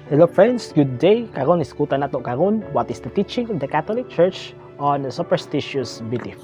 Hello friends, good day. Karon iskutan nato karon what is the teaching of the Catholic Church on the superstitious belief.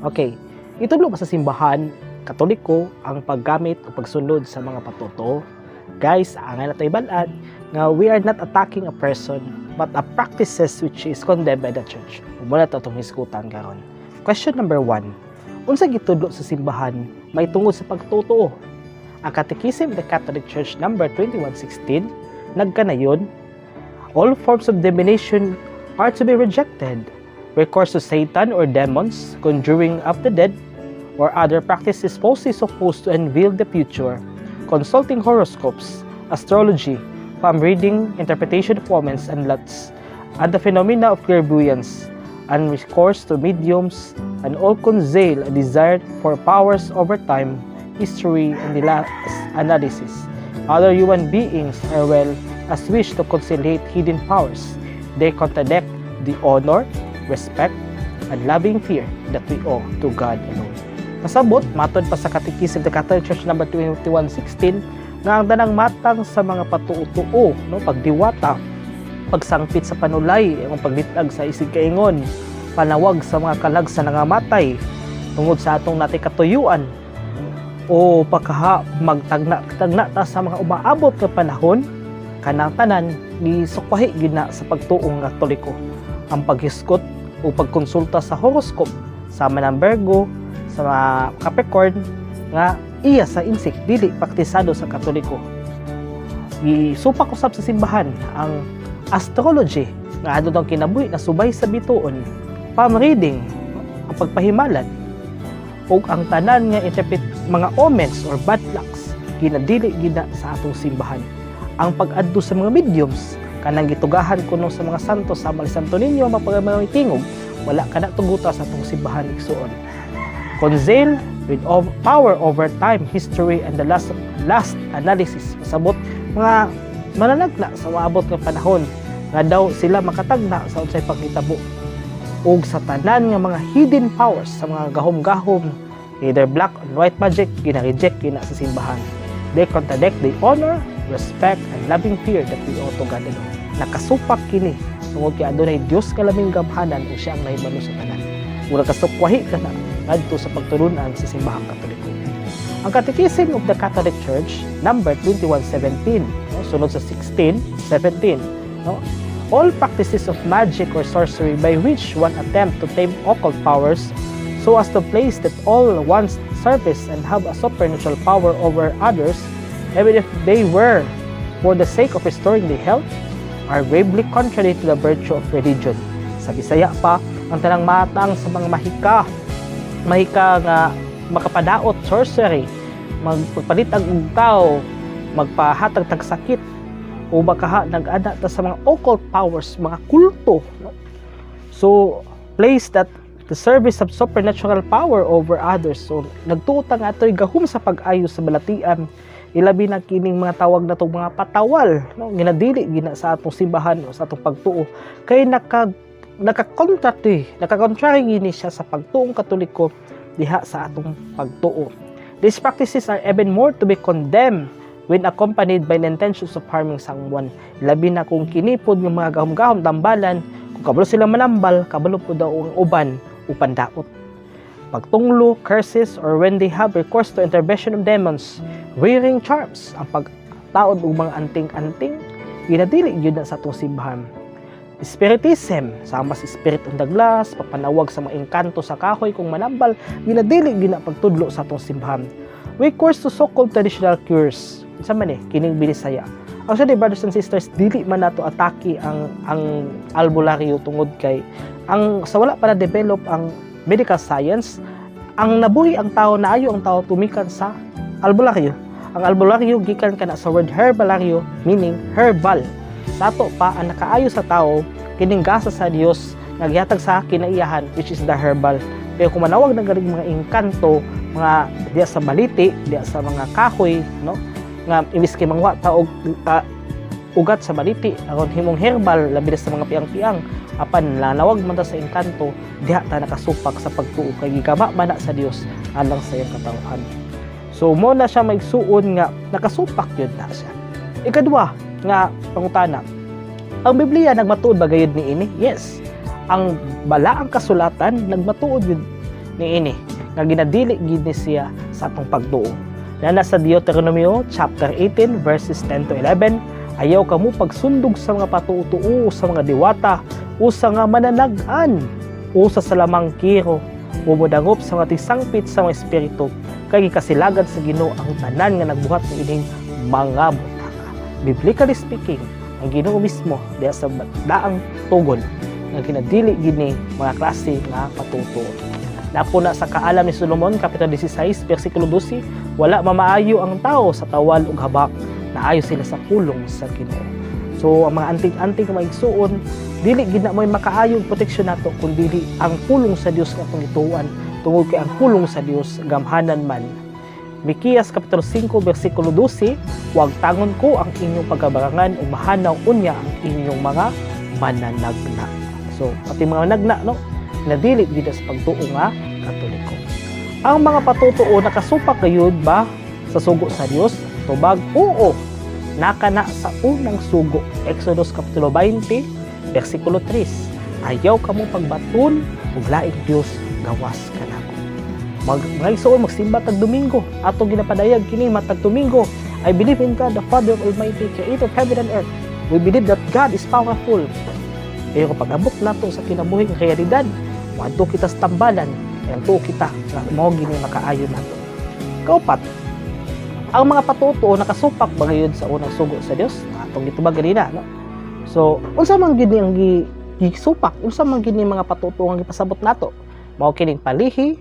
Okay, itudlo ba sa simbahan Katoliko ang paggamit o pagsunod sa mga patuto? Guys, ang natay bal-ad nga we are not attacking a person but a practices which is condemned by the church. Muna to itong iskutan karon. Question number 1. Unsa gitudlo sa simbahan may tungod sa pagtutuo? Ang Catechism of the Catholic Church number 2116 nagkanayon, all forms of divination are to be rejected. Recourse to Satan or demons, conjuring of the dead, or other practices falsely supposed to unveil the future, consulting horoscopes, astrology, palm reading, interpretation of omens and lots, and the phenomena of clairvoyance, and recourse to mediums, and all conceal a desire for powers over time, history, and the last analysis. Other human beings are well as wish to conciliate hidden powers. They contradict the honor, respect, and loving fear that we owe to God alone. Pasabot, matod pa sa Catechism of the Catholic Church number 2116, nga ang danang matang sa mga patuo-tuo, pagdiwata, pagsangpit sa panulay, ang paglitag sa isig kaingon, panawag sa mga kalag sa nangamatay, tungod sa atong natay katuyuan, o pagkaha magtagna ta sa mga umaabot nga panahon, kanang tanan ni sukwahi gina sa pagtuong Katoliko ang paghiskot o pagkonsulta sa horoscope sama ng Virgo sa mga Capricorn nga iya sa insik dili praktisado sa Katoliko. Isupak usab sa simbahan ang astrology nga adto daw kinabuhi na subay sa bituon, palm reading ang pagpahimalan ug ang tanan nga mga omens or bad lucks ginadili gina sa atong simbahan. Ang pag-adto sa mga mediums kanang gitugahan kuno sa mga santo sa Santo Niño mapagmaytingog wala kana tuguta sa atong simbahan igsuon. Conceal with power over time, history, and the last analysis. Pasabot mga mananagna sa maabot nga panahon nga daw sila makatagna sa unsay panghitabo ug sa tanan nga mga hidden powers sa mga gahom-gahom, either black or white magic, gina-reject gina sa simbahan. They contradict the honor, respect, and loving fear that we owe to God alone. Nakasupak kini tungod kay adunay Dios nga labing gamhanan o siya ang nahibalo sa tanan. Mura kasukwahi ka na ngadto sa pagtulunan sa simbahang Katoliko. Ang Catechism of the Catholic Church number 2117, sunod sa 16:17, all practices of magic or sorcery by which one attempt to tame occult powers so as to place that all one's service and have a supernatural power over others, even if they were for the sake of restoring the health, are gravely contrary to the virtue of religion. Sa Bisaya pa, ang tanang matang sa mga mahika nga makapadaot sorcery, magpalitag og tao, magpahatag tag sakit, o baka nag-ada ta sa mga occult powers, mga kulto. So, place that the service of supernatural power over others. So, nagtuta nga ito'y gahum sa pag-ayo sa balatian. Ilabi na kining mga tawag na itong mga patawal. Ginadili gina sa atong simbahan o sa atong pagtuo. Kaya nakakontrary gini siya sa pagtuong Katoliko diha sa atong pagtuo. These practices are even more to be condemned when accompanied by the intentions of harming someone. Labi na kung kinipod ng mga gahom-gahom dambalan, kung kabalo sila manambal, kabalo po daw ang uban upan daot. Pagtunglo, curses, or when they have recourse to intervention of demons, wearing charms, ang pagtaod og mga anting-anting, ginadili yun na sa atong simbahan. Spiritism, sama sa spirit on the glass, papanawag sa mga engkanto sa kahoy kung manambal, ginadili yun na pagtudlo sa atong simbahan. Recourse to so-called traditional cures, sa man kining binisaya. Actually, brothers and sisters, dili man nato atake ang albularyo tungod kay sa wala pa na develop ang medical science, ang nabuhi ang tao, naayo ang tao tumikan sa albularyo. Ang albularyo gikan kana sa word herbalaryo, meaning herbal. Sato pa ang nakaayo sa tao kining gasa sa Dios naghatag sa kinaiyahan, which is the herbal. Pero kung manawag na galing mga engkanto, mga diya sa baliti, diya sa mga kahoy, nga imbis kay mangwa taog ugat sa baliti aron himong herbal labi sa mga piang-piang apan nanawag man ta sa engkanto diha ta nakasupak sa pagtuo kay gikama man na sa Dios alang sa iyang katawhan. So mo na siya maigsuon nga nakasupak yun na siya. Ikadua, nga pangutana. Ang Biblia nagmatuod ba gayud niini? Yes. Ang balaang kasulatan nagmatuod yun niini nga ginadili gid ni siya sa atong pagtuo. Na nasa Deuteronomio chapter 18 verses 10 to 11, ayaw kamo pagsundog sa mga patutuo sa mga diwata o sa mga mananag-an o sa salamang kiro o modangop sa mga tisangpit sa mga espiritu kay gikasilagan sa Ginoo ang tanan nga nagbuhat ng ining mga butaka. Biblically speaking, ang Ginoo mismo diha sa daang tugon nga ginadili gini mga klase nga patutuo. Napo na sa kaalam ni Solomon kapitulo 16 bersikulo 12, wala mamaayo ang tao sa tawal ug habak, naayo sila sa pulong sa Ginoo. So ang mga anting-anting nga maigsuon, dili gid na may makaayong proteksyon nato kun dili ang pulong sa Dios nga pangituan, tungod kay ang pulong sa Dios gamhanan man. Mikiyas kapitulo 5 bersikulo 12, huwag tangon ko ang inyong pagkabarangan ug mahanaw unya ang inyong mga mananagna. So pati mga nagna no, nadili gid sa pagtuo nga Katoliko. Ang mga patutuo nakasupak gayud ba sa sugo sa Dios? Tubag, oo. Nakana sa unang sugo, Exodus kapitulo 20 bersikulo 3. Ayaw kamo pagbaton ug laing Dios gawas kanako. Magigsoon magsimba tag Domingo, ato ginapadayag kini matag Domingo. I believe in God the Father Almighty, creator of heaven and earth. We believe that God is powerful. Pero pag-abot nato sa kinabuhing realidad, wadto kita sa tambalan, kaya tuo kita nga mao gini makaayo nato. Kaupat, ang mga patutuo nakasupak ba gayud sa unang sugo sa Dios? Atong gitubag ganina, no? So, unsa man gid ang gisupak, unsa man gid mga patutuo ang gipasabot nato? Mao kining palihi,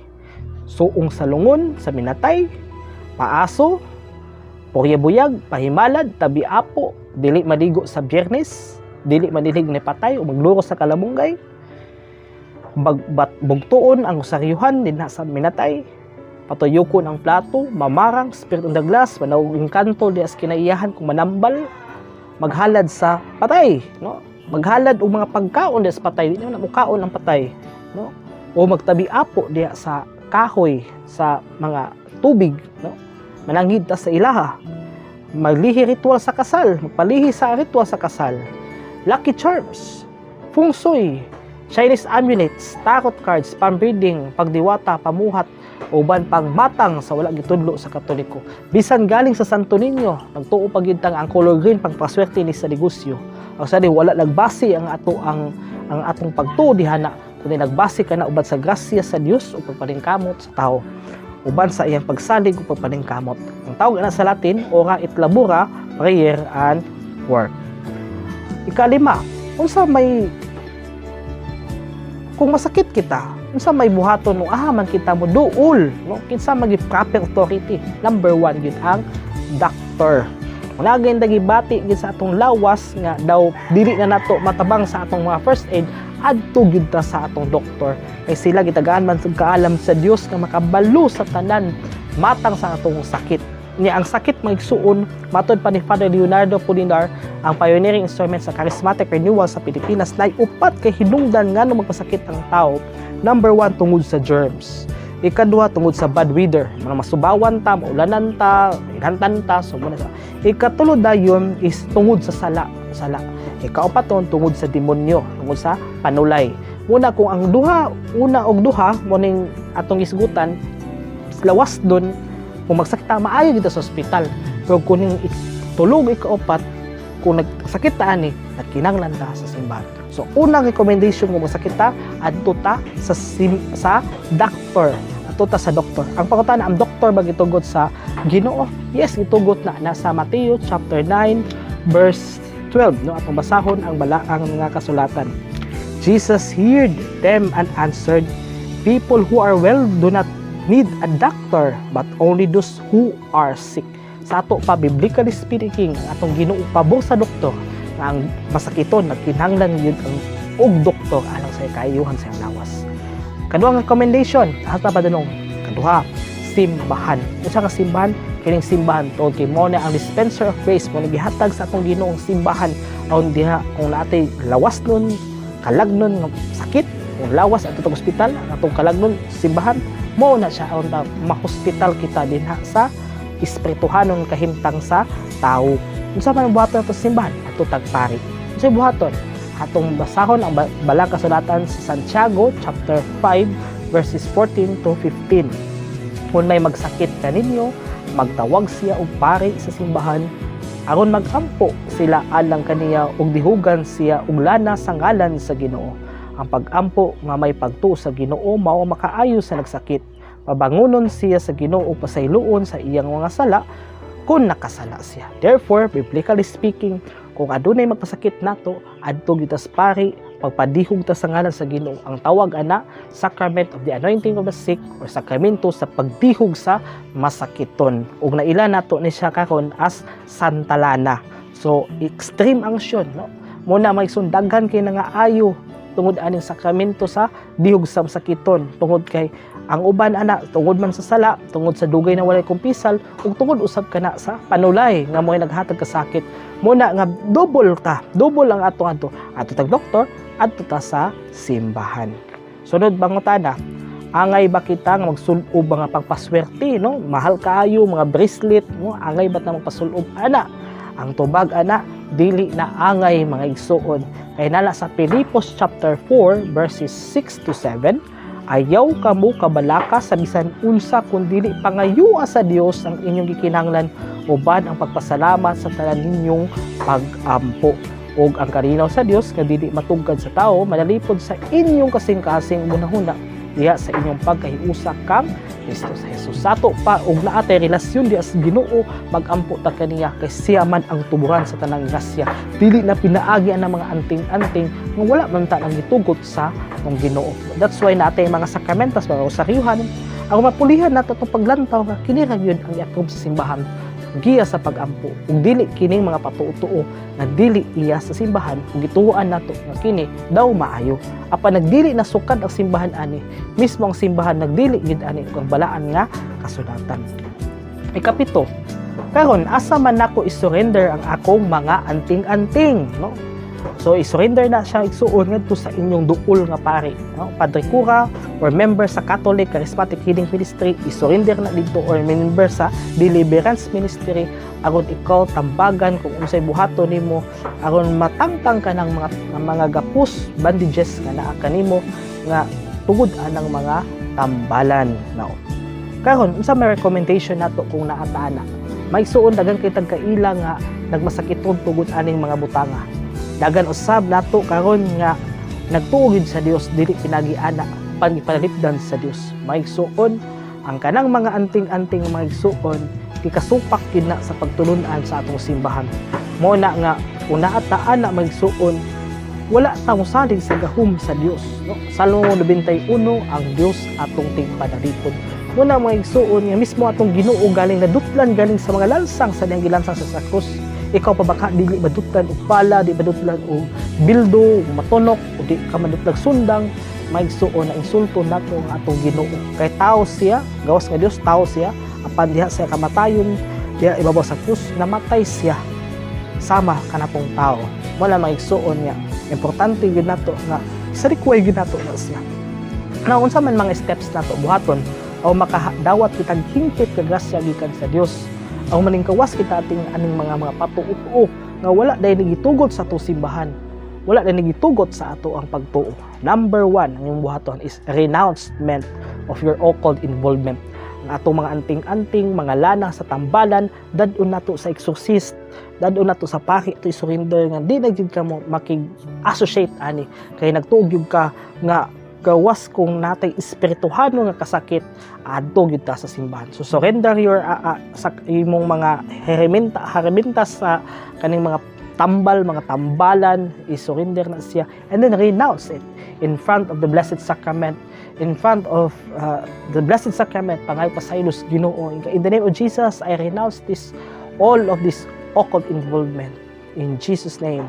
suong sa lungon, sa minatay, paaso, puryabuyag, pahimalad, tabi apo, dili maligo sa Biyernes, dili madilig ni patay o magluro sa kalabunggay, bugtuon ang saryuhan dinha sa minatay, patuyukon ang plato, mamarang, spirit on the glass, manawing kanto di as kinaiyahan kung manambal, maghalad sa patay, no? Maghalad og mga pagkaon di sa patay, di na mukaon ang patay, no? O magtabi apo diya sa kahoy sa mga tubig, no? Mananghid ta sa ilaha, maglihi ritual sa kasal, magpalihi sa ritual sa kasal, lucky charms, feng shui, Chinese amulets, tarot cards, palm-reading, pagdiwata, pamuhat, uban pang matang sa wala gitudlo sa Katoliko. Bisan galing sa Santo Niño, nagtuo pagintang ang color green pang paswerte ni sa negosyo. Ang sadi wala nagbase ang atong pagtuo dihana, kundi nagbase kana uban sa grasya sa Dios ug pagpalingkamot sa tao. Uban sa iyang pagsalig ug pagpalingkamot. Ang tawag na sa Latin, ora et labora, prayer and work. Ikalima, unsa may kung masakit kita, unsa may buhaton no man kita mo duol, no? Kinsa magi proper authority. Number 1 gid ang doctor. Wala gyud gibati gid sa atong lawas nga daw dili na nato matabang sa atong mga first aid, adto gid ta sa atong doktor. Kay sila gitagaan man sa kaalam sa Dios nga makabalo sa tanan matang sa atong sakit. Niya ang sakit maigsuon matod pa ni Father Leonardo Polinar, ang pioneering instrument sa charismatic renewal sa Pilipinas, na upat kay hinungdan nga no magpasakit ang tao. Number 1 tungod sa germs. Ikaduha tungod sa bad weather, mga masubawan ta, maulanan ta, inhantan ta, so muna sa. Ikatulo dayon is tungod sa sala. Ikaapat tungod sa demonyo, tungod sa panulay. Una kung ang una og duha mo ning atong isgutan, lawas don kung magsakit ta maayo gid sa ospital. Pero kung tulog ikaapat, kung nagsakit ta ani, nagkinahanglan ta sa simbahan. So unang recommendation kung magsakit ta, adto ta sa doctor. Adto ta sa doktor. Ang pangutana, ang doktor ba gitugot sa Ginoo? Yes, gitugot na nasa Mateo chapter 9 verse 12, no? Atong basahon ang balaang mga kasulatan. Jesus heard them and answered, people who are well do not need a doctor, but only those who are sick. Sa ato pa, biblically speaking, atong Ginoo pabor sa doktor nga ang masakiton, nagkinahanglan yun ang og doktor alang sa kaayuhan sa lawas. Kaduha nga recommendation, hasta pa danong, kaduha, simbahan. Unsa nga simbahan? Kining simbahan tungod kay mo na ang dispenser of grace mo nagihatag sa atong Ginoo ang simbahan aron diha kung naatay lawas nun, kalagnon nga sakit, kung lawas ato sa ospital, atong kalagnon simbahan, mo na siya aron ta ma-hospital kita dinha sa espirituhanon kahimtang sa tao. Unsa man buhaton ato simbahan ato tagpari. Unsa buhaton? Atong basahon ang balang kasulatan sa Santiago chapter 5 verses 14 to 15. Kung may magsakit kaninyo, magtawag siya og pari sa simbahan aron magampo sila alang kaniya ug dihugan siya og lana sa ngalan sa Ginoo. Ang pag-ampo nga may pagtuo sa Ginoo mao makaayo sa nagsakit. Pabangunon siya sa Ginoo pasayloon sa iyang mga sala kung nakasala siya. Therefore, biblically speaking, kung adunay magpasakit nato, adto gitas pari, pagpadihog ta sa ngalan sa Ginoo. Ang tawag ana, sacrament of the anointing of the sick or sakramento sa pagdihog sa masakiton. Ug naila nato ni siya karon as Santa Lana. So, extreme angsyon, no? Muna may sundaghan kay nga ayo tungod aning sakramento sa dihog sa masakiton, tungod kay ang uban ana tungod man sa sala, tungod sa dugay na walay kumpisal, ug tungod usab kana sa panulay nga mo'y naghatag ka sakit. Muna nga double ang ato tag doktor, adto ta sa simbahan. Sunod bangutana, angay ba kita nga magsulob mga pagpaswerte, no? Mahal kaayo mga bracelet, no? Angay ba ta magpasulob ana? Ang tubag ana, dili na angay mga igsuon. Kay nala sa Filipos chapter 4 verses 6 to 7, ayaw kamo kabalaka sa bisan unsa kun dili pangayua sa Dios ang inyong gikinahanglan uban ang pagpasalamat sa tanan ninyong pag-ampo. Og ang karinaw sa Dios nga dili matugkad sa tao manalipod sa inyong kasing-kasing munahuna diha sa inyong pagkahiusa kang Kristo sa Jesus. Sato pa og naatay relasyon diha sa Ginoo, mag-ampo ta kaniya kay siya man ang tuburan sa tanang grasya. Dili na pinaagi ang mga anting-anting nga wala man ta nang gitugot sa ng Ginoo. That's why naatay mga sakramentas, mga rosaryuhan, ang mapulihan nato itong paglantaw nga kini ra gyud ang i-approve sa simbahan giya sa pag-ampo. Ug dili kining mga patuo-tuo nga dili iya sa simbahan ug gituoan nato nga kini daw maayo. Apan nagdili na sukad ang simbahan ani, mismo ang simbahan nagdili gid ani ug ang balaan nga kasulatan. Ikapito, karon asa man nako i-surrender ang akong mga anting-anting, no? So i-surrender na siya igsuon ngadto sa inyong duol nga pari, no? Padre Cura or member sa Catholic Charismatic Healing Ministry, i-surrender na dito, or member sa Deliverance Ministry aron ikaw tambagan kung unsay buhaton nimo aron matangtang ka ng mga gapos bandages nga naa kanimo nga tungod anang mga tambalan. Now, karon unsa may recommendation nato kung naa ta ana? May suon dagan kay tagkaila nga nagmasakiton tungod aning mga butanga. Dagan usab nato karon nga nagtuog sa Dios dili pinagiana panalipdan sa Dios. Maigsuon ang kanang mga anting-anting maigsuon gikasupak gid na sa pagtulun-an sa atong simbahan. Mo na nga una ataan na maigsuon wala ta mosalig sa gahom sa Dios, no? Salmo 91, ang Dios atong tigpanalipod. Muna maigsuon nga mismo atong Ginoo galing nadutlan galing sa mga lansang sa diyang gilansang sa krus. Ikaw pa baka dili madutlan og pala, di madutlan og bildo, o matunok, o di ka madutlan sundang, maigsuon na insulto nato ang atong Ginoo. Kay tao siya, gawas nga Dios tao siya, apan diha siya kamatayon, diha ibabaw sa krus, namatay siya sama kanatong tao. Wala maigsuon niya. Importante gyud nato nga sarikway gyud nato na siya. Na unsa man mga steps nato buhaton o makadawat kitag hingpit ka grasya gikan sa Dios. Ang maningkawas kita ating aning mga patuo nga wala dahil nagitugot sa atong simbahan. Wala dahil nagitugot sa ato ang pagtuo. Number 1 ang yung buhaton is renouncement of your occult involvement. Ang atong mga anting-anting, mga lana sa tambalan, dadun nato sa exorcist, dadun nato sa pari, ito surrender nga di na gyud ka mo makig-associate ani. Kaya nagtuog gyud ka nga gawas kung natay espirituhano nga kasakit adto gyud ta sa simbahan. So surrender your sa imong mga herramientas sa kaning mga tambal, mga tambalan, i-surrender na siya and then renounce it in front of the Blessed Sacrament, in front of the Blessed Sacrament, pangay pasaylos Ginoo. In the name of Jesus, I renounce all of this occult involvement in Jesus name.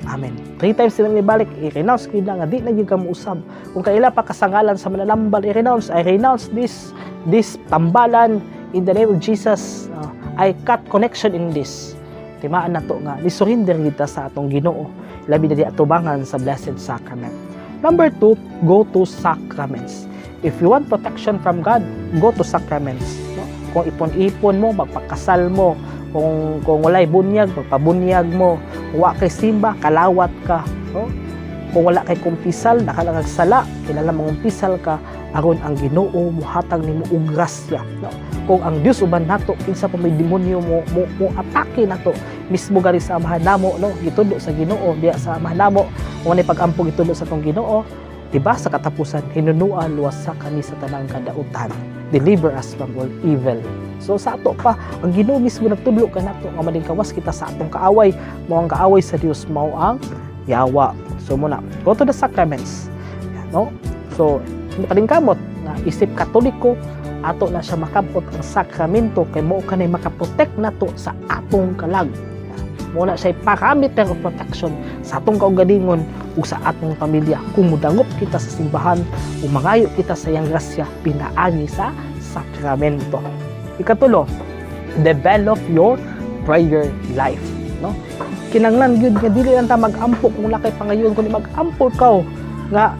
Amen. 3 times sila nibalik, i-renounce ko na nga, di na yung kamuusab. Kung kaila pa kasangalan sa manalambal, i-renounce, I renounce this tambalan in the name of Jesus. I cut connection in this. Timaan na to nga, ni-surrender kita sa atong Ginoo. Labi na di atubangan sa Blessed Sacrament. Number 2, go to sacraments. If you want protection from God, go to sacraments. No? kung ipon-ipon mo, magpakasal mo. Kung walay bunyag, magpabunyag mo. Kung wa kay simba, kalawat ka. No? Kung wala kay kumpisal, nakalang sala, kilala mong kumpisal ka, aron ang Ginoo muhatag nimo og grasya. No? Kung ang Dios uban nato, kinsa pa may demonyo mo atake nato mismo gari sa amahan namo, no? Gitudo sa Ginoo, diya sa amahan namo, kung ano pag-ampo gitudo sa tong Ginoo, diba sa katapusan, hinunuan luwasa kami sa tanang kadautan. Deliver us from all evil. So sa ato pa, ang Ginoo mismo nagtudlo ka nato nga malingkawas kita sa atong kaaway, mao ang kaaway sa Dios, mao ang yawa. So muna, go to the sacraments. No? So, palingkamot na isip Katoliko, ato na siya makabot ang sakramento kay mao kanay makaprotect nato sa atong kalag. Muna siya parameter of protection sa atong kaugalingon ug sa atong pamilya. Kung mudangop kita sa simbahan o mangayo kita sa iyang grasya, pinaagi sa sakramento. Ikatulo, develop your prayer life. No? Kinanglan gyud nga dili lang ta mag-ampo kung wala kay pangayon, kundi mag-ampo ka nga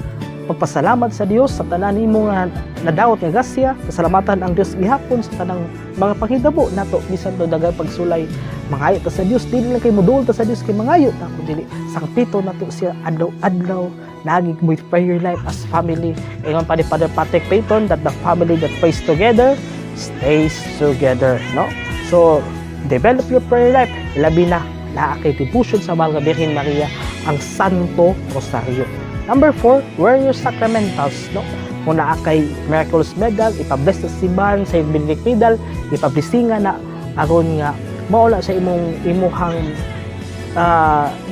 pagpasalamat sa Dios sa tanan nimo nga nadawat nga grasya, pasalamatan ang Dios gihapon sa tanang mga panghitabo nato bisan to dagay pagsulay. Mangayo ta sa Dios, dili lang kay modul ta sa Dios kay mangayo ta kundi sangpito nato siya adlaw-adlaw nagig with prayer life as family. Ingon pa ni Father Patrick Payton that the family that prays together stays together, no? So develop your prayer life, labi na kay devotion sa Mahal nga Birhen Maria, ang Santo Rosario. Number 4, wear your sacramentals, no? Kung naa kay Miraculous Medal, ipabless sa simbahan sa Benedict Medal, ipablisinga na aron nga maula sa imuhang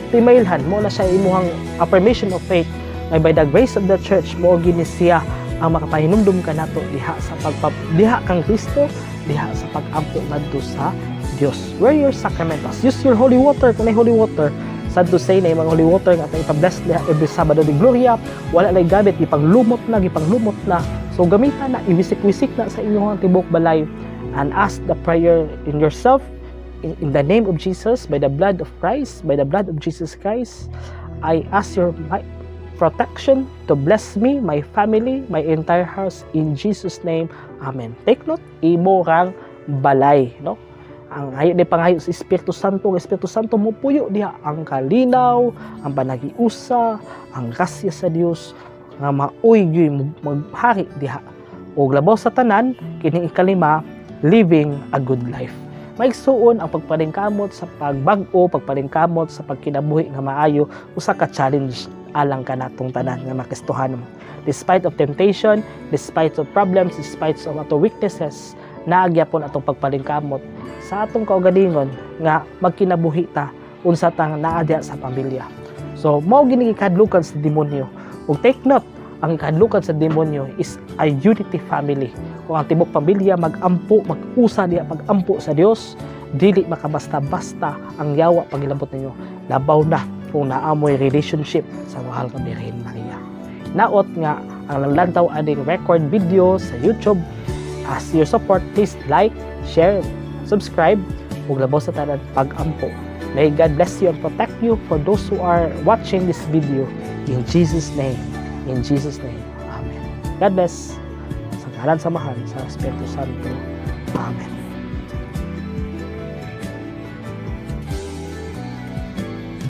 timailhan, maula sa imuhang affirmation of faith, ay by the grace of the church mo gini siya ang makapahinumdum ka nato diha kang Kristo, diha sa pag-ampo ngadto sa Dios. Wear your sacramentals. Use your holy water. Kung may holy water, sad to say na yung mga holy water nga ipa-bless niya every Sabado de Gloria, wala na gamit, ipanglumot na. So gamitan na, iwisik-wisik na sa inyong tibok balay, and ask the prayer in yourself, in the name of Jesus, by the blood of Christ, by the blood of Jesus Christ, I ask your protection to bless me, my family, my entire house, in Jesus' name. Amen. Take note, imo rang balay, no? Ang hayo ni pangayo sa Espiritu Santo mo puyo diha ang kalinaw, ang panagiusa, ang grasya sa Dios nga maoy gyud maghari diha. Og labaw sa tanan, kini ikalima, living a good life. Maigsuon ang pagpalingkamot sa pagbag-o, pagpalingkamot sa pagkinabuhi nga maayo, usa ka challenge alang kanatong tanan nga makistuhanon. Despite of temptation, despite of problems, despite of ato weaknesses, naagyapon atong pagpalingkamot sa atong kaugalingon nga magkinabuhi ta unsa tang naa diha sa pamilya. So mao gini ikadlukan sa demonyo. Ug take note, ang ikadlukan sa demonyo is a unity family. Kung ang tibok pamilya mag-ampo, mag-usa diha pag-ampo sa Dios, dili makabasta-basta ang yawa pagilabot ninyo. Labaw na kung naamoy relationship sa Mahal nga Birhen Maria. Naot nga ang lantaw aning record video sa YouTube. As your support, please like, share, subscribe, ug labaw sa tanan pag-ampo. May God bless you and protect you for those who are watching this video. In Jesus' name. In Jesus' name. Amen. God bless. Sa ngalan sa Mahal, sa Espiritu Santo. Amen.